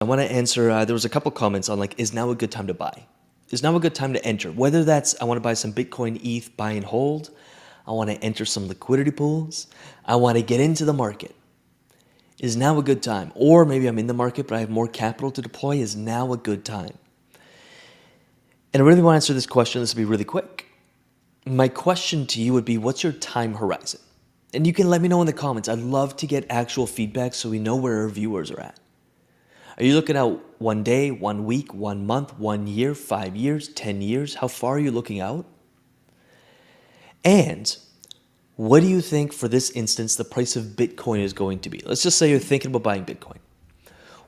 I want to answer, there was a couple comments on like, is now a good time to buy? Is now a good time to enter? Whether that's, I want to buy some Bitcoin, ETH, buy and hold. I want to enter some liquidity pools. I want to get into the market. Is now a good time? Or maybe I'm in the market, but I have more capital to deploy. Is now a good time? And I really want to answer this question. This will be really quick. My question to you would be, what's your time horizon? And you can let me know in the comments. I'd love to get actual feedback so we know where our viewers are at. Are you looking out 1 day, 1 week, 1 month, 1 year, 5 years, 10 years? How far are you looking out? And what do you think, for this instance, the price of Bitcoin is going to be? Let's just say you're thinking about buying Bitcoin.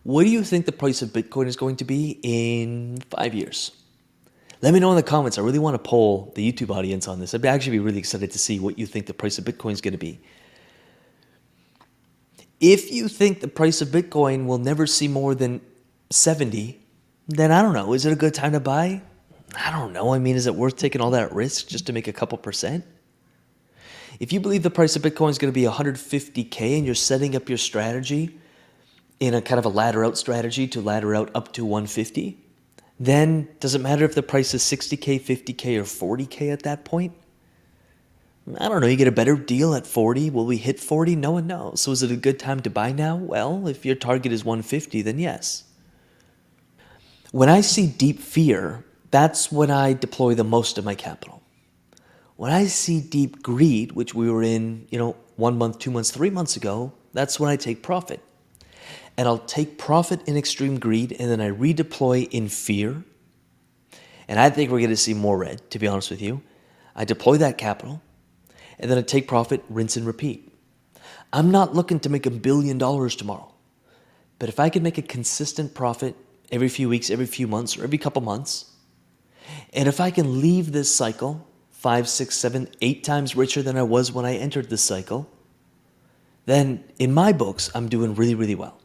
What do you think the price of Bitcoin is going to be in 5 years? Let me know in the comments. I really want to poll the YouTube audience on this. I'd actually be really excited to see what you think the price of Bitcoin is going to be. If you think the price of Bitcoin will never see more than 70, then I don't know. Is it a good time to buy? I don't know. I mean, is it worth taking all that risk just to make a couple percent? If you believe the price of Bitcoin is going to be 150K and you're setting up your strategy in a kind of a ladder out strategy to ladder out up to 150, then does it matter if the price is 60K, 50K, or 40K at that point? I don't know, you get a better deal at 40. Will we hit 40? No one knows. So is it a good time to buy now? Well, if your target is 150, then yes. When I see deep fear, that's when I deploy the most of my capital. When I see deep greed, which we were in, 1 month, 2 months, 3 months ago, that's when I take profit. And I'll take profit in extreme greed, and then I redeploy in fear. And I think we're going to see more red, to be honest with you. I deploy that capital, and then I take profit, rinse and repeat. I'm not looking to make $1 billion tomorrow. But if I can make a consistent profit every few weeks, every few months, or every couple months, and if I can leave this cycle 5, 6, 7, 8 times richer than I was when I entered this cycle, then in my books, I'm doing really, really well.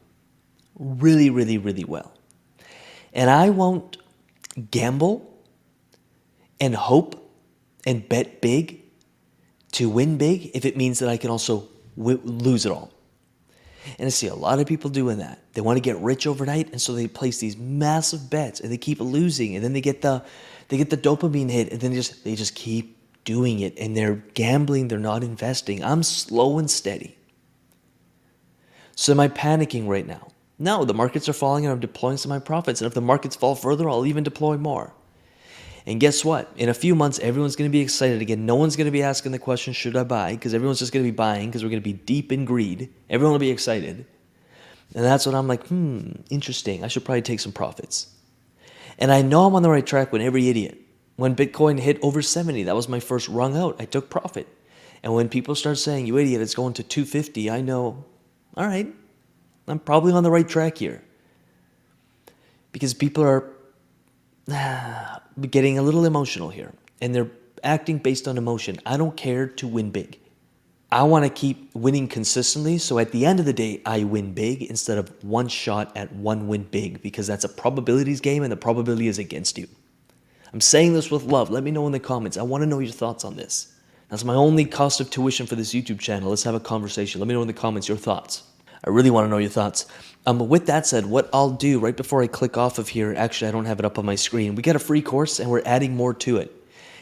Really, really, really well. And I won't gamble and hope and bet big to win big if it means that I can also lose it all. And I see a lot of people doing that. They want to get rich overnight, and so they place these massive bets and they keep losing, and then they get the dopamine hit, and then they just keep doing it, and they're gambling, they're not investing. I'm slow and steady. So am I panicking right now? No, the markets are falling and I'm deploying some of my profits. And if the markets fall further, I'll even deploy more. And guess what? In a few months, everyone's going to be excited again. No one's going to be asking the question, should I buy? Because everyone's just going to be buying because we're going to be deep in greed. Everyone will be excited. And that's when I'm like, interesting. I should probably take some profits. And I know I'm on the right track when every idiot. When Bitcoin hit over 70, that was my first rung out. I took profit. And when people start saying, you idiot, it's going to 250, I know, all right, I'm probably on the right track here. Because people are getting a little emotional here. And they're acting based on emotion. I don't care to win big. I want to keep winning consistently. So at the end of the day, I win big instead of one shot at one win big. Because that's a probabilities game and the probability is against you. I'm saying this with love. Let me know in the comments. I want to know your thoughts on this. That's my only cost of tuition for this YouTube channel. Let's have a conversation. Let me know in the comments your thoughts. I really want to know your thoughts. With that said, what I'll do right before I click off of here, actually I don't have it up on my screen. We got a free course and we're adding more to it.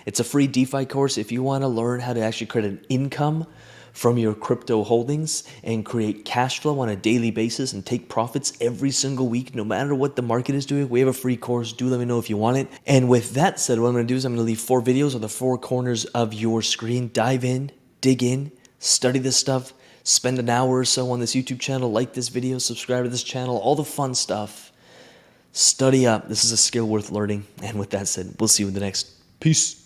It's a free DeFi course. If you want to learn how to actually create an income from your crypto holdings and create cash flow on a daily basis and take profits every single week, no matter what the market is doing, we have a free course. Do let me know if you want it. And with that said, what I'm going to do is I'm going to leave 4 videos on the 4 corners of your screen. Dive in, dig in, study this stuff. Spend an hour or so on this YouTube channel, like this video, subscribe to this channel, all the fun stuff. Study up. This is a skill worth learning. And with that said, we'll see you in the next. Peace.